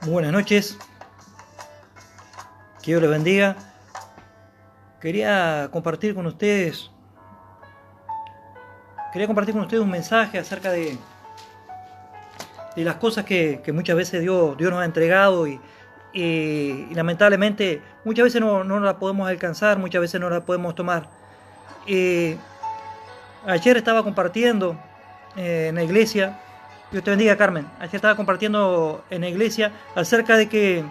Muy buenas noches, que Dios les bendiga. Quería compartir con ustedes, un mensaje acerca de las cosas que muchas veces Dios nos ha entregado y lamentablemente muchas veces no las podemos alcanzar, muchas veces no las podemos tomar. Eh, Ayer estaba compartiendo en la iglesia, Dios te bendiga, Carmen. Ayer estaba compartiendo en la iglesia acerca de que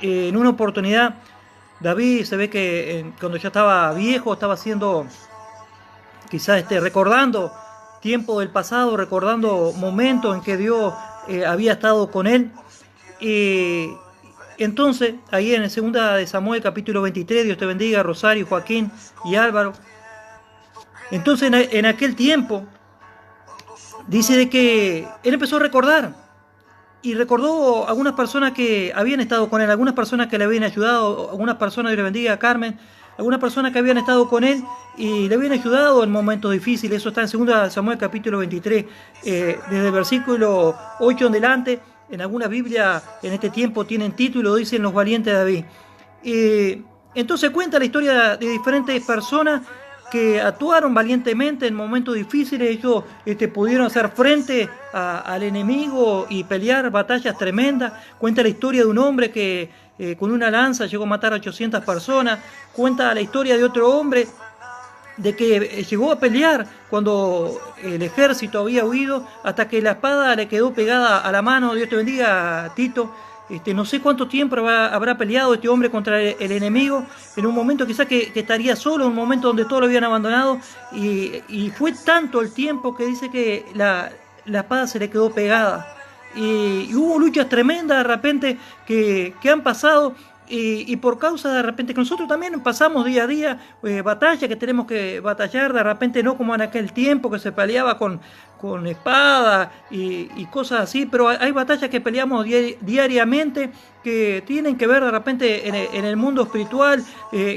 en una oportunidad David se ve que cuando ya estaba viejo estaba haciendo, quizás recordando tiempo del pasado, recordando momentos en que Dios había estado con él. Y entonces, ahí en el 2 de Samuel, capítulo 23, Dios te bendiga, Rosario, Joaquín y Álvaro. Entonces, en aquel tiempo, dice de que él empezó a recordar y recordó algunas personas que habían estado con él, algunas personas que le habían ayudado, algunas personas, Dios le bendiga a Carmen, algunas personas que habían estado con él y le habían ayudado en momentos difíciles. Eso está en 2 Samuel capítulo 23, desde el versículo 8 en adelante. En alguna Biblia en este tiempo tienen título, dicen los valientes de David. Entonces cuenta la historia de diferentes personas que actuaron valientemente en momentos difíciles. Ellos pudieron hacer frente al enemigo y pelear batallas tremendas. Cuenta la historia de un hombre que con una lanza llegó a matar a 800 personas. Cuenta la historia de otro hombre de que llegó a pelear cuando el ejército había huido, hasta que la espada le quedó pegada a la mano. Dios te bendiga, Tito. No sé cuánto tiempo habrá peleado este hombre contra el enemigo, en un momento quizás que estaría solo, en un momento donde todos lo habían abandonado, y fue tanto el tiempo que dice que la espada se le quedó pegada. Y hubo luchas tremendas de repente que han pasado, y por causa de repente que nosotros también pasamos día a día batallas que tenemos que batallar, de repente no como en aquel tiempo que se peleaba con espada y cosas así, pero hay batallas que peleamos diariamente, que tienen que ver de repente en el mundo espiritual,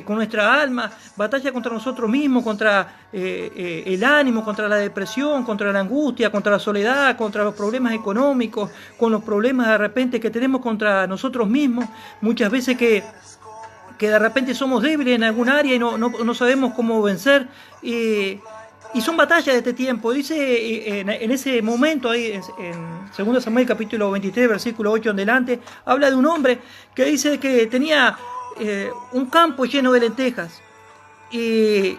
con nuestra alma, batalla contra nosotros mismos, contra el ánimo, contra la depresión, contra la angustia, contra la soledad, contra los problemas económicos, con los problemas de repente que tenemos contra nosotros mismos. Muchas veces que de repente somos débiles en algún área y no sabemos cómo vencer. Y son batallas de este tiempo. Dice en ese momento, ahí en 2 Samuel capítulo 23, versículo 8 en adelante, habla de un hombre que dice que tenía un campo lleno de lentejas. Y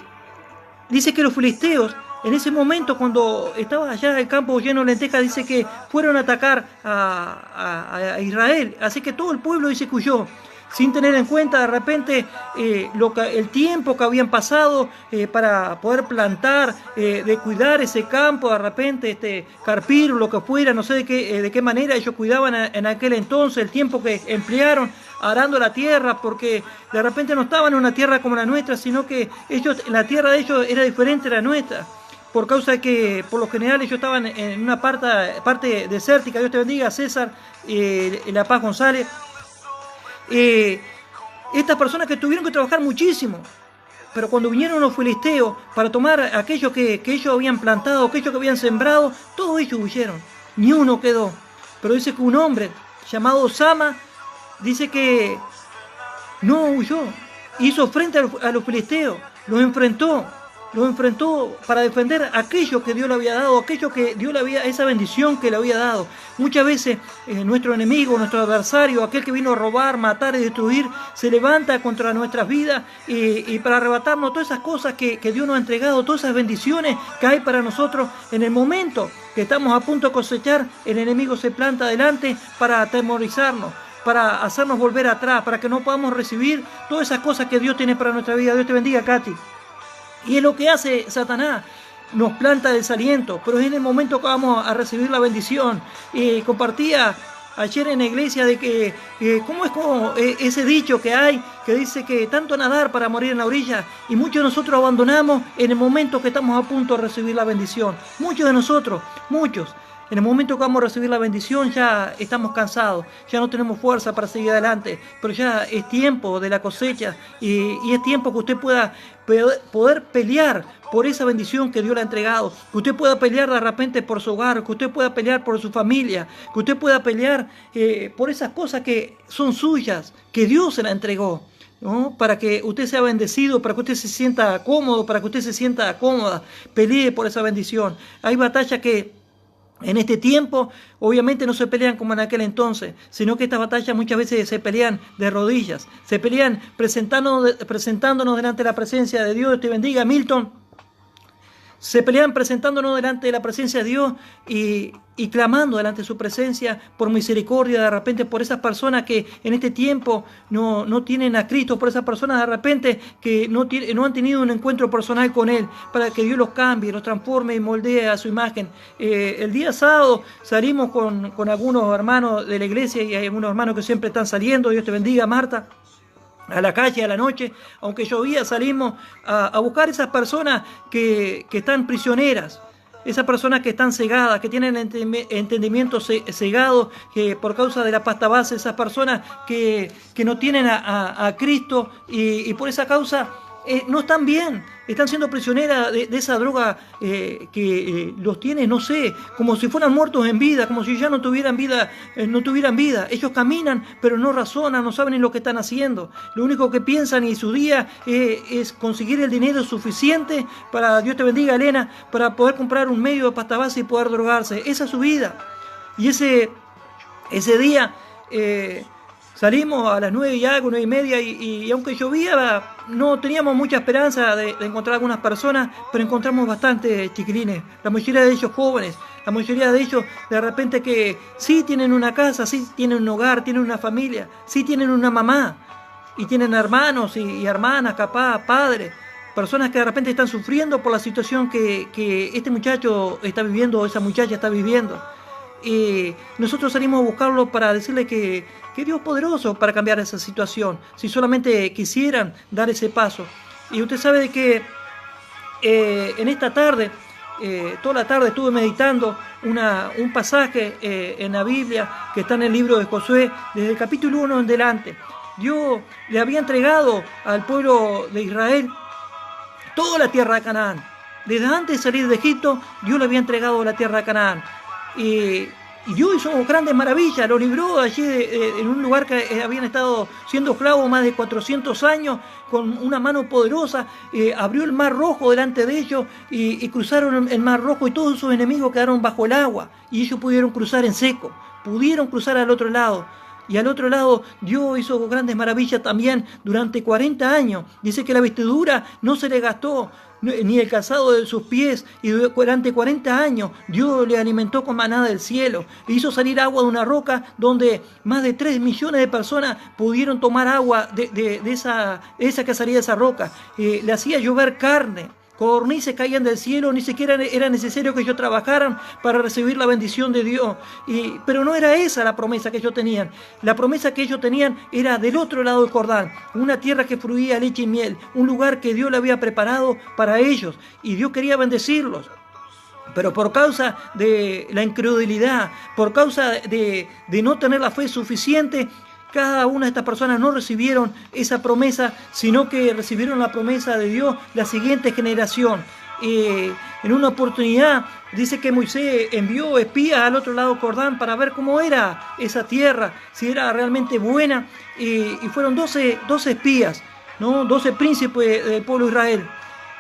dice que los filisteos, en ese momento, cuando estaba allá el campo lleno de lentejas, dice que fueron a atacar a Israel. Así que todo el pueblo dice que huyó, sin tener en cuenta de repente el tiempo que habían pasado para poder plantar, de cuidar ese campo, de repente carpir, lo que fuera, no sé de qué manera ellos cuidaban en aquel entonces, el tiempo que emplearon arando la tierra, porque de repente no estaban en una tierra como la nuestra, sino que la tierra de ellos era diferente a la nuestra, por causa de que por lo general ellos estaban en una parte desértica. Dios te bendiga, César, La Paz González. Estas personas que tuvieron que trabajar muchísimo, pero cuando vinieron los filisteos para tomar aquello que ellos habían plantado, aquello que habían sembrado, todos ellos huyeron, ni uno quedó. Pero dice que un hombre llamado Sama, dice que no huyó, hizo frente a los filisteos, los enfrentó para defender aquello que Dios le había dado, esa bendición que le había dado. Muchas veces nuestro enemigo, nuestro adversario, aquel que vino a robar, matar y destruir, se levanta contra nuestras vidas y para arrebatarnos todas esas cosas que Dios nos ha entregado, todas esas bendiciones que hay para nosotros. En el momento que estamos a punto de cosechar, el enemigo se planta adelante para atemorizarnos, para hacernos volver atrás, para que no podamos recibir todas esas cosas que Dios tiene para nuestra vida. Dios te bendiga, Katy. Y es lo que hace Satanás, nos planta desaliento, pero es en el momento que vamos a recibir la bendición. Compartía ayer en la iglesia de que cómo es como ese dicho que hay, que dice que tanto nadar para morir en la orilla, y muchos de nosotros abandonamos en el momento que estamos a punto de recibir la bendición. Muchos de nosotros, muchos. En el momento que vamos a recibir la bendición ya estamos cansados, ya no tenemos fuerza para seguir adelante, pero ya es tiempo de la cosecha y es tiempo que usted pueda poder pelear por esa bendición que Dios le ha entregado, que usted pueda pelear de repente por su hogar, que usted pueda pelear por su familia, que usted pueda pelear por esas cosas que son suyas, que Dios se la entregó, ¿no? Para que usted sea bendecido, para que usted se sienta cómodo, para que usted se sienta cómoda, pelee por esa bendición. Hay batallas que en este tiempo, obviamente no se pelean como en aquel entonces, sino que estas batallas muchas veces se pelean de rodillas, se pelean presentándonos delante de la presencia de Dios. Te bendiga, Milton. Se pelean presentándonos delante de la presencia de Dios y clamando delante de su presencia por misericordia, de repente por esas personas que en este tiempo no tienen a Cristo, por esas personas de repente que no han tenido un encuentro personal con Él, para que Dios los cambie, los transforme y moldee a su imagen. El día sábado salimos con algunos hermanos de la iglesia y hay algunos hermanos que siempre están saliendo. Dios te bendiga, Marta. A la calle, a la noche, aunque llovía, salimos a buscar esas personas que están prisioneras, esas personas que están cegadas, que tienen entendimiento cegado por causa de la pasta base, esas personas que no tienen a Cristo y por esa causa no están bien, están siendo prisioneras de esa droga que los tiene, no sé, como si fueran muertos en vida, como si ya no tuvieran vida, Ellos caminan, pero no razonan, no saben ni lo que están haciendo. Lo único que piensan y su día es conseguir el dinero suficiente para, Dios te bendiga, Elena, para poder comprar un medio de pasta base y poder drogarse. Esa es su vida. Y ese día salimos a las 9 y algo, 9 y media, y aunque llovía, no teníamos mucha esperanza de encontrar algunas personas, pero encontramos bastantes chiquilines, la mayoría de ellos jóvenes, la mayoría de ellos de repente que sí tienen una casa, sí tienen un hogar, tienen una familia, sí tienen una mamá, y tienen hermanos y hermanas, capaz, padres, personas que de repente están sufriendo por la situación que este muchacho está viviendo o esa muchacha está viviendo. Y nosotros salimos a buscarlo para decirle que Dios es poderoso para cambiar esa situación, si solamente quisieran dar ese paso. Y usted sabe que en esta tarde, toda la tarde estuve meditando un pasaje en la Biblia que está en el libro de Josué, desde el capítulo 1 en delante. Dios le había entregado al pueblo de Israel toda la tierra de Canaán. Desde antes de salir de Egipto, Dios le había entregado la tierra de Canaán. Y Dios hizo grandes maravillas, lo libró allí en un lugar que habían estado siendo esclavos más de 400 años, con una mano poderosa, abrió el mar rojo delante de ellos y cruzaron el mar rojo y todos sus enemigos quedaron bajo el agua y ellos pudieron cruzar en seco, pudieron cruzar al otro lado. Y al otro lado Dios hizo grandes maravillas también durante 40 años. Dice que la vestidura no se le gastó, ni el calzado de sus pies, y durante 40 años Dios le alimentó con maná del cielo, e hizo salir agua de una roca donde más de 3 millones de personas pudieron tomar agua de esa que salía de esa roca. Le hacía llover carne. Codornices caían del cielo, ni siquiera era necesario que ellos trabajaran para recibir la bendición de Dios. Pero no era esa la promesa que ellos tenían. La promesa que ellos tenían era del otro lado del Jordán, una tierra que fluía leche y miel, un lugar que Dios le había preparado para ellos, y Dios quería bendecirlos. Pero por causa de la incredulidad, por causa de no tener la fe suficiente, cada una de estas personas no recibieron esa promesa, sino que recibieron la promesa de Dios la siguiente generación. En una oportunidad dice que Moisés envió espías al otro lado del Jordán para ver cómo era esa tierra, si era realmente buena, y fueron 12 espías, ¿no? 12 príncipes del pueblo de Israel.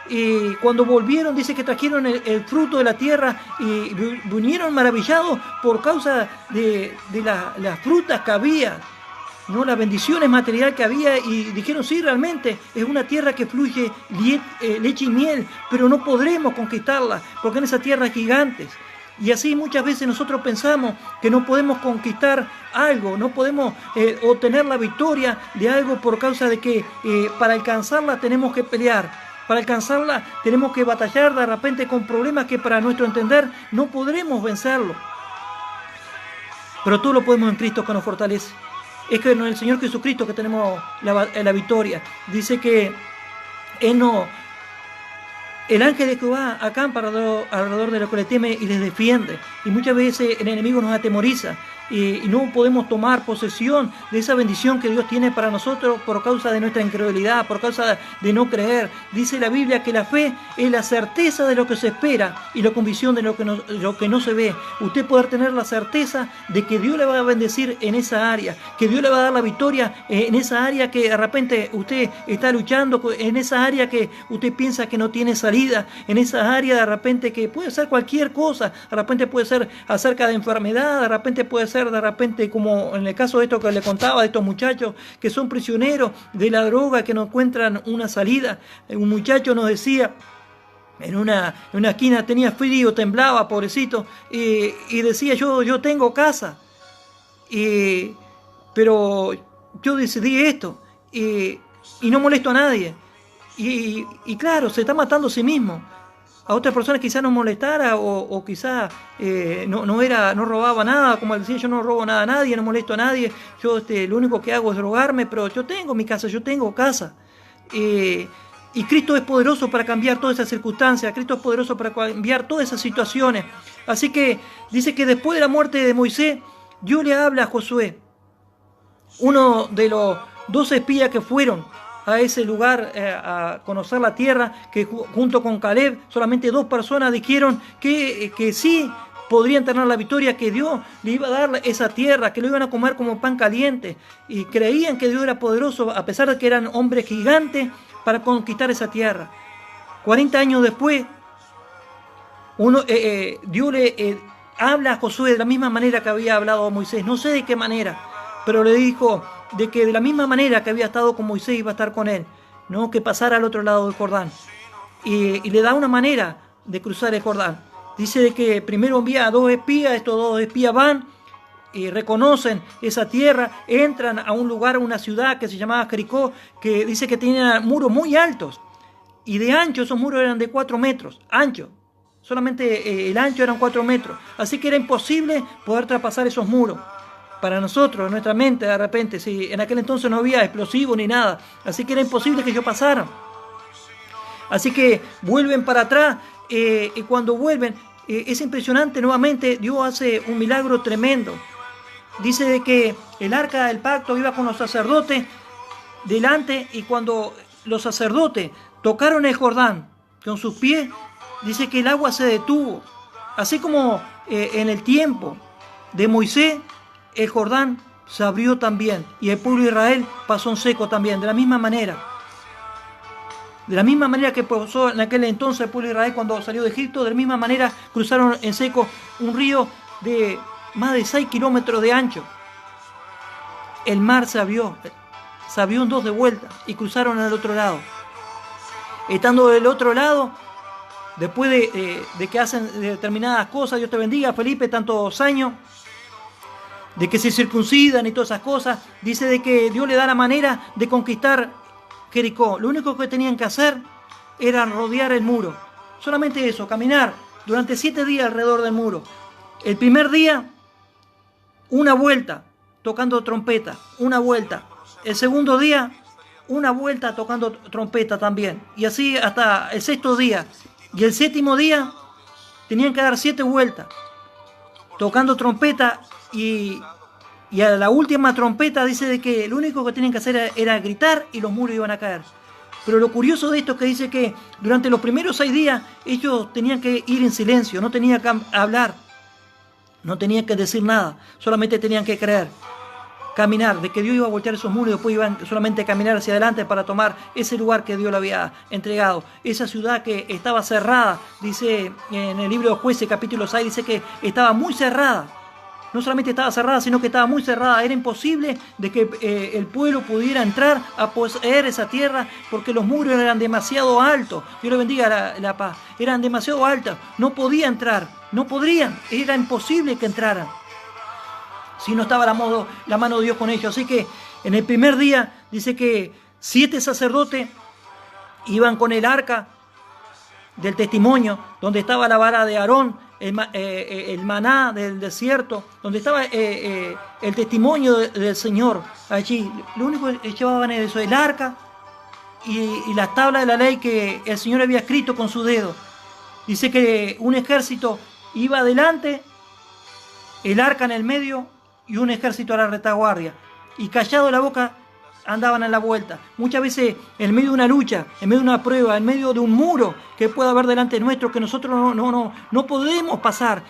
Y cuando volvieron, dice que trajeron el fruto de la tierra y vinieron maravillados por causa de las frutas que había, ¿no? Las bendiciones materiales que había, y dijeron, sí, realmente es una tierra que fluye leche y miel, pero no podremos conquistarla porque en esa tierra hay gigantes. Y así muchas veces nosotros pensamos que no podemos conquistar algo, no podemos obtener la victoria de algo por causa de que para alcanzarla tenemos que pelear. Para alcanzarla tenemos que batallar de repente con problemas que para nuestro entender no podremos vencerlo. Pero todo lo podemos en Cristo que nos fortalece. Es que en el Señor Jesucristo que tenemos la victoria. Dice que Él El ángel de Jehová acampa alrededor de los que le temen y les defiende. Y muchas veces el enemigo nos atemoriza y no podemos tomar posesión de esa bendición que Dios tiene para nosotros por causa de nuestra incredulidad, por causa de no creer. Dice la Biblia que la fe es la certeza de lo que se espera y la convicción de lo que no se ve. Usted poder tener la certeza de que Dios le va a bendecir en esa área, que Dios le va a dar la victoria en esa área que de repente usted está luchando, en esa área que usted piensa que no tiene salida, en esa área de repente que puede ser cualquier cosa, de repente puede ser acerca de enfermedad, de repente puede ser de repente como en el caso de esto que le contaba de estos muchachos que son prisioneros de la droga, que no encuentran una salida. Un muchacho nos decía en una esquina, tenía frío, temblaba, pobrecito, y decía yo tengo casa, pero yo decidí esto y no molesto a nadie. Y claro, se está matando a sí mismo. A otras personas quizás no molestara o quizás no robaba nada, como decía, yo no robo nada a nadie, no molesto a nadie, yo lo único que hago es drogarme, pero yo tengo mi casa, yo tengo casa. Y Cristo es poderoso para cambiar todas esas circunstancias, Cristo es poderoso para cambiar todas esas situaciones. Así que dice que después de la muerte de Moisés, Dios le habla a Josué, uno de los 12 espías que fueron a ese lugar a conocer la tierra, que junto con Caleb solamente 2 personas dijeron que sí podrían tener la victoria, que Dios le iba a dar esa tierra, que lo iban a comer como pan caliente, y creían que Dios era poderoso a pesar de que eran hombres gigantes para conquistar esa tierra. 40 años después, Dios le habla a Josué de la misma manera que había hablado a Moisés, no sé de qué manera, pero le dijo de que de la misma manera que había estado con Moisés iba a estar con él, no que pasara al otro lado del Jordán. Y le da una manera de cruzar el Jordán. Dice de que primero envía a 2 espías, estos 2 espías van y reconocen esa tierra, entran a un lugar, a una ciudad que se llamaba Jericó, que dice que tenía muros muy altos y de ancho. Esos muros eran de 4 metros, ancho. Solamente el ancho eran 4 metros. Así que era imposible poder traspasar esos muros. Para nosotros, en nuestra mente, de repente, si en aquel entonces no había explosivos ni nada, así que era imposible que ellos pasaran. Así que vuelven para atrás, y cuando vuelven, es impresionante, nuevamente Dios hace un milagro tremendo. Dice de que el arca del pacto iba con los sacerdotes delante, y cuando los sacerdotes tocaron el Jordán con sus pies, dice que el agua se detuvo. Así como en el tiempo de Moisés, el Jordán se abrió también y el pueblo de Israel pasó en seco también, de la misma manera. De la misma manera que pasó en aquel entonces el pueblo de Israel cuando salió de Egipto, de la misma manera cruzaron en seco un río de más de 6 kilómetros de ancho. El mar se abrió en 2 de vuelta y cruzaron al otro lado. Estando del otro lado, después de que hacen determinadas cosas, Dios te bendiga, Felipe, tantos años, de que se circuncidan y todas esas cosas, dice de que Dios le da la manera de conquistar Jericó. Lo único que tenían que hacer era rodear el muro. Solamente eso, caminar durante 7 días alrededor del muro. El primer día, una vuelta tocando trompeta, una vuelta. El segundo día, una vuelta tocando trompeta también. Y así hasta el 6.º día. Y el 7.º día, tenían que dar 7 vueltas tocando trompeta. Y a la última trompeta dice de que lo único que tenían que hacer era gritar y los muros iban a caer. Pero lo curioso de esto es que dice que durante los primeros 6 días ellos tenían que ir en silencio, no tenían que hablar, no tenían que decir nada, solamente tenían que creer, caminar, de que Dios iba a voltear esos muros y después iban solamente a caminar hacia adelante para tomar ese lugar que Dios le había entregado. Esa ciudad que estaba cerrada, dice en el libro de Jueces capítulo 6, dice que estaba muy cerrada. No solamente estaba cerrada, sino que estaba muy cerrada. Era imposible de que el pueblo pudiera entrar a poseer esa tierra porque los muros eran demasiado altos. Dios le bendiga la paz. Eran demasiado altos. No podía entrar. No podrían. Era imposible que entraran si no estaba la mano de Dios con ellos. Así que en el primer día dice que 7 sacerdotes iban con el arca del testimonio, donde estaba la vara de Aarón, el maná del desierto, donde estaba el testimonio del Señor allí. Lo único que llevaban era eso, el arca y las tablas de la ley que el Señor había escrito con su dedo. Dice que un ejército iba adelante, el arca en el medio y un ejército a la retaguardia. Y callado la boca andaban a la vuelta. Muchas veces en medio de una lucha, en medio de una prueba, en medio de un muro que pueda haber delante nuestro que nosotros no podemos pasar,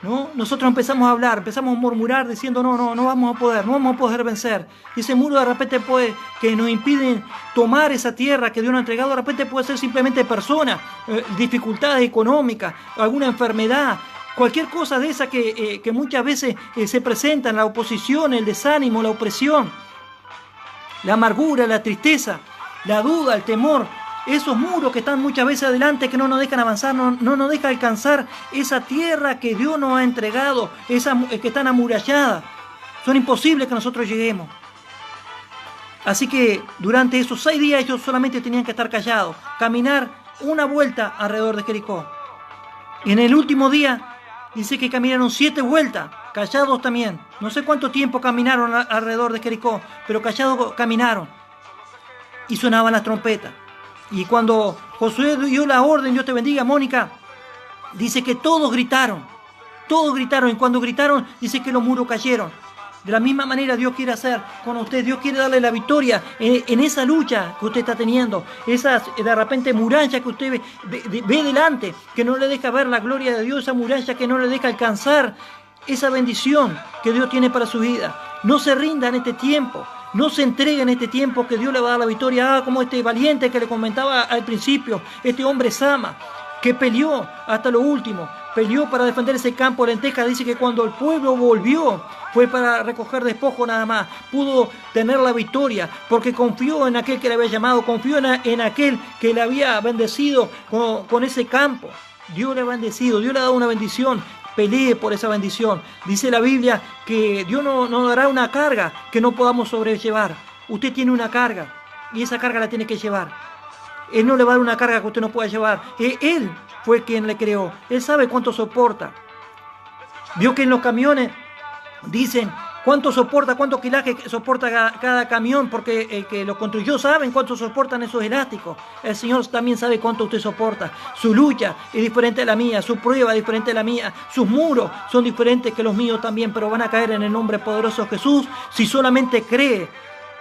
¿no? Nosotros empezamos a hablar, empezamos a murmurar diciendo no vamos a poder vencer. Y ese muro de repente que nos impiden tomar esa tierra que Dios nos ha entregado, de repente puede ser simplemente personas, dificultades económicas, alguna enfermedad, cualquier cosa de esa que muchas veces se presentan, la oposición, el desánimo, la opresión, la amargura, la tristeza, la duda, el temor. Esos muros que están muchas veces adelante, que no nos dejan avanzar, no nos dejan alcanzar esa tierra que Dios nos ha entregado, que están amuralladas. Son imposibles que nosotros lleguemos. Así que durante esos 6 días ellos solamente tenían que estar callados, caminar una vuelta alrededor de Jericó. Y en el último día dice que caminaron 7 vueltas, callados también. No sé cuánto tiempo caminaron alrededor de Jericó, pero callados caminaron. Y sonaban las trompetas. Y cuando Josué dio la orden, Dios te bendiga, Mónica, dice que todos gritaron, y cuando gritaron, dice que los muros cayeron. De la misma manera Dios quiere hacer con usted, Dios quiere darle la victoria en esa lucha que usted está teniendo, esas de repente murallas que usted ve delante, que no le deja ver la gloria de Dios, esa muralla que no le deja alcanzar esa bendición que Dios tiene para su vida. No se rinda en este tiempo. No se entregue en este tiempo que Dios le va a dar la victoria. Haga como este valiente que le comentaba al principio, este hombre Sama, que peleó hasta lo último, peleó para defender ese campo de lentejas. Dice que cuando el pueblo volvió, fue para recoger despojo nada más. Pudo tener la victoria porque confió en aquel que le había llamado, confió en aquel que le había bendecido con ese campo. Dios le ha bendecido, Dios le ha dado una bendición. Pelee por esa bendición. Dice la Biblia que Dios nos dará una carga que no podamos sobrellevar. Usted tiene una carga y esa carga la tiene que llevar. Él no le va a dar una carga que usted no pueda llevar. Él fue quien le creó. Él sabe cuánto soporta. Vio que en los camiones dicen cuánto soporta, cuánto quilaje soporta cada camión, porque el que lo construyó saben cuánto soportan esos elásticos. El Señor también sabe cuánto usted soporta. Su lucha es diferente a la mía, su prueba es diferente a la mía, sus muros son diferentes que los míos también, pero van a caer en el nombre poderoso de Jesús si solamente cree.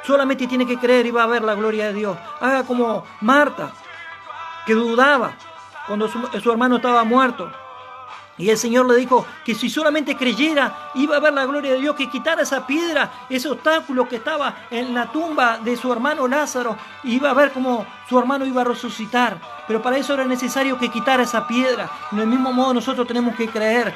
Solamente tiene que creer y va a ver la gloria de Dios. Haga como Marta, que dudaba cuando su hermano estaba muerto. Y el Señor le dijo que si solamente creyera, iba a ver la gloria de Dios, que quitara esa piedra, ese obstáculo que estaba en la tumba de su hermano Lázaro, y iba a ver cómo su hermano iba a resucitar. Pero para eso era necesario que quitara esa piedra. Del mismo modo nosotros tenemos que creer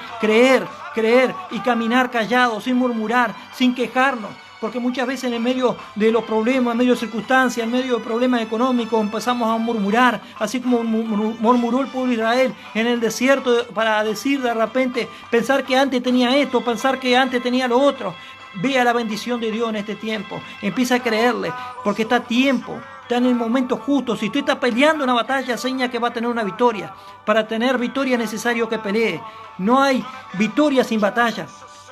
y caminar callados, sin murmurar, sin quejarnos. Porque muchas veces en el medio de los problemas, en medio de circunstancias, en medio de problemas económicos, empezamos a murmurar, así como murmuró el pueblo de Israel en el desierto para decir de repente, pensar que antes tenía esto, pensar que antes tenía lo otro. Vea la bendición de Dios en este tiempo, empieza a creerle, porque está a tiempo. Está en el momento justo. Si usted está peleando una batalla, señala que va a tener una victoria. Para tener victoria es necesario que pelee. No hay victoria sin batalla.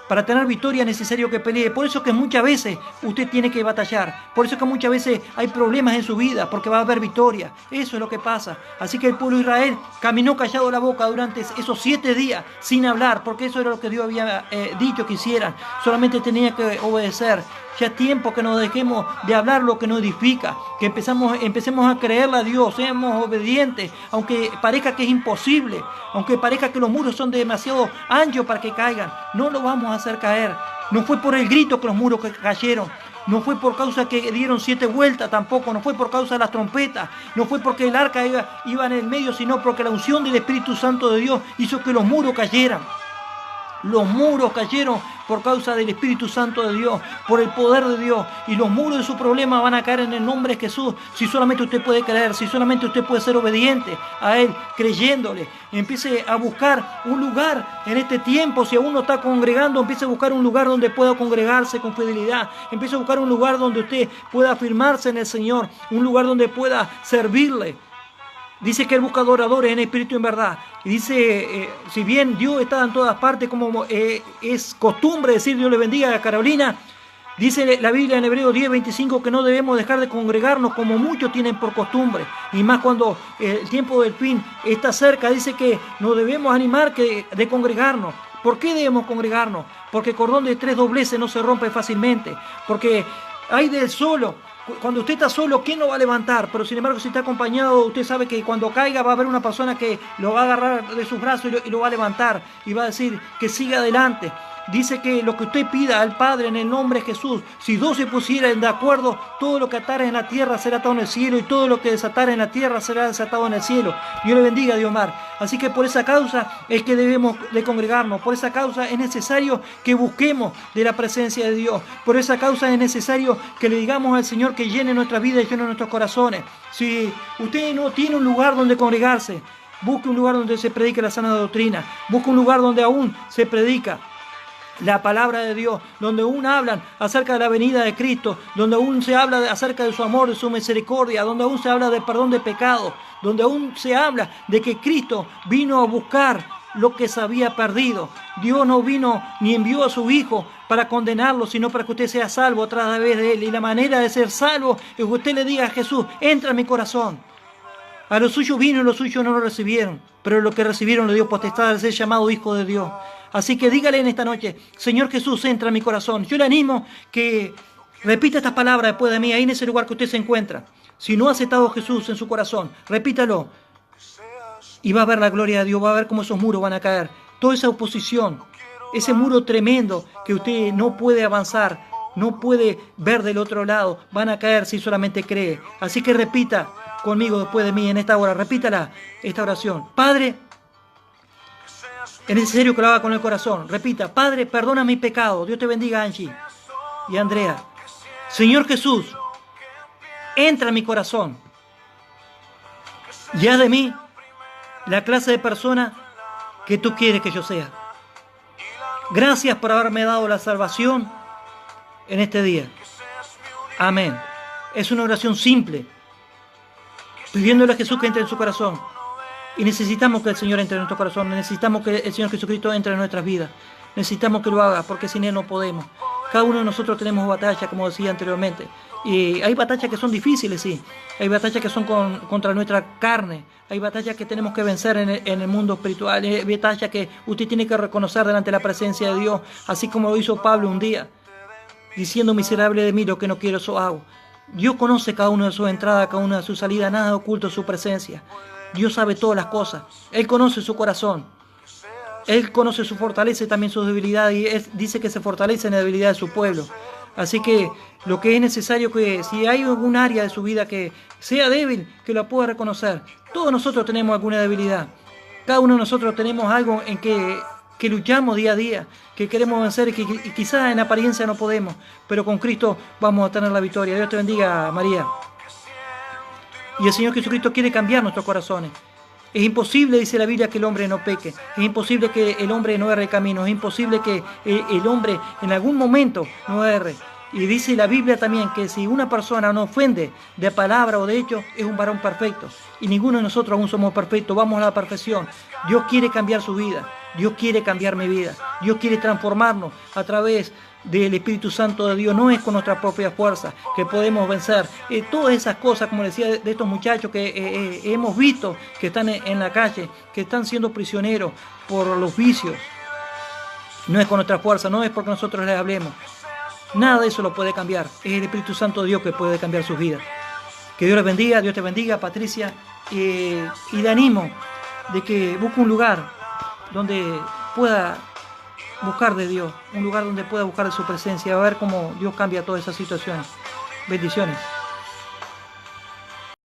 Para tener victoria es necesario que pelee. Por eso que muchas veces usted tiene que batallar. Por eso que muchas veces hay problemas en su vida, porque va a haber victoria. Eso es lo que pasa. Así que el pueblo de Israel caminó callado la boca durante esos 7 días sin hablar, porque eso era lo que Dios había dicho que hicieran. Solamente tenía que obedecer. Ya es tiempo que nos dejemos de hablar lo que nos edifica, que empecemos a creerle a Dios, seamos obedientes, aunque parezca que es imposible, aunque parezca que los muros son demasiado anchos para que caigan, no lo vamos a hacer caer. No fue por el grito que los muros cayeron, no fue por causa que dieron 7 vueltas tampoco, no fue por causa de las trompetas, no fue porque el arca iba en el medio, sino porque la unción del Espíritu Santo de Dios hizo que los muros cayeran. Los muros cayeron por causa del Espíritu Santo de Dios, por el poder de Dios. Y los muros de su problema van a caer en el nombre de Jesús. Si solamente usted puede creer, si solamente usted puede ser obediente a Él, creyéndole. Empiece a buscar un lugar en este tiempo. Si aún no está congregando, empiece a buscar un lugar donde pueda congregarse con fidelidad. Empiece a buscar un lugar donde usted pueda afirmarse en el Señor. Un lugar donde pueda servirle. Dice que Él busca adoradores en espíritu y en verdad. Y dice, si bien Dios está en todas partes, como es costumbre decir Dios le bendiga a Carolina, Dice la Biblia en Hebreos 10:25 que no debemos dejar de congregarnos como muchos tienen por costumbre. Y más cuando el tiempo del fin está cerca, dice que nos debemos animar de congregarnos. ¿Por qué debemos congregarnos? Porque el cordón de 3 dobleces no se rompe fácilmente. Porque hay del solo. Cuando usted está solo, ¿quién lo va a levantar? Pero sin embargo, si está acompañado, usted sabe que cuando caiga va a haber una persona que lo va a agarrar de sus brazos y lo va a levantar. Y va a decir que siga adelante. Dice que lo que usted pida al Padre en el nombre de Jesús, si 2 se pusieran de acuerdo, todo lo que atare en la tierra será atado en el cielo y todo lo que desatare en la tierra será desatado en el cielo. Dios le bendiga, Diomar. Así que por esa causa es que debemos de congregarnos. Por esa causa es necesario que busquemos de la presencia de Dios. Por esa causa es necesario que le digamos al Señor que llene nuestra vida y llene nuestros corazones. Si usted no tiene un lugar donde congregarse, busque un lugar donde se predique la sana doctrina. Busque un lugar donde aún se predica la palabra de Dios, donde aún hablan acerca de la venida de Cristo, donde aún se habla acerca de su amor, de su misericordia, donde aún se habla de perdón de pecado, donde aún se habla de que Cristo vino a buscar lo que se había perdido. Dios no vino ni envió a su Hijo para condenarlo, sino para que usted sea salvo a través de Él. Y la manera de ser salvo es que usted le diga a Jesús: entra en mi corazón. A los suyos vino y los suyos no lo recibieron, pero los que recibieron le dio potestad de ser llamado hijo de Dios. Así que dígale en esta noche: Señor Jesús, entra en mi corazón. Yo le animo que repita estas palabras después de mí, ahí en ese lugar que usted se encuentra. Si no ha aceptado a Jesús en su corazón, repítalo. Y va a ver la gloria de Dios, va a ver cómo esos muros van a caer. Toda esa oposición, ese muro tremendo que usted no puede avanzar, no puede ver del otro lado, van a caer si solamente cree. Así que repita conmigo después de mí en esta hora, repítala, esta oración. Padre, es necesario que lo haga con el corazón. Repita: Padre, perdona mi pecado. Dios te bendiga, Angie y Andrea. Señor Jesús, entra en mi corazón y haz de mí la clase de persona que tú quieres que yo sea. Gracias por haberme dado la salvación en este día. Amén. Es una oración simple, pidiéndole a Jesús que entre en su corazón. Y necesitamos que el Señor entre en nuestro corazón. Necesitamos que el Señor Jesucristo entre en nuestras vidas. Necesitamos que lo haga, porque sin Él no podemos. Cada uno de nosotros tenemos batallas, como decía anteriormente. Y hay batallas que son difíciles, sí. Hay batallas que son contra nuestra carne. Hay batallas que tenemos que vencer en el mundo espiritual. Hay batallas que usted tiene que reconocer delante de la presencia de Dios. Así como lo hizo Pablo un día, diciendo: miserable de mí, lo que no quiero eso hago. Dios conoce cada una de sus entradas, cada una de sus salidas. Nada oculto en su presencia. Dios sabe todas las cosas. Él conoce su corazón. Él conoce su fortaleza y también sus debilidades. Y dice que se fortalece en la debilidad de su pueblo. Así que lo que es necesario que si hay algún área de su vida que sea débil, que la pueda reconocer. Todos nosotros tenemos alguna debilidad. Cada uno de nosotros tenemos algo en que luchamos día a día, que queremos vencer y que quizás en apariencia no podemos. Pero con Cristo vamos a tener la victoria. Dios te bendiga, María. Y el Señor Jesucristo quiere cambiar nuestros corazones. Es imposible, dice la Biblia, que el hombre no peque. Es imposible que el hombre no erre camino. Es imposible que el hombre en algún momento no erre. Y dice la Biblia también que si una persona no ofende de palabra o de hecho, es un varón perfecto. Y ninguno de nosotros aún somos perfectos. Vamos a la perfección. Dios quiere cambiar su vida. Dios quiere cambiar mi vida. Dios quiere transformarnos a través del Espíritu Santo de Dios. No es con nuestra propia fuerza que podemos vencer todas esas cosas, como decía, de estos muchachos que hemos visto que están en la calle, que están siendo prisioneros por los vicios. No es con nuestra fuerza, no es porque nosotros les hablemos. Nada de eso lo puede cambiar. Es el Espíritu Santo de Dios que puede cambiar sus vidas. Que Dios les bendiga, Dios te bendiga, Patricia. Y le animo de que busque un lugar donde pueda buscar de Dios, un lugar donde pueda buscar de su presencia, a ver cómo Dios cambia todas esas situaciones. Bendiciones.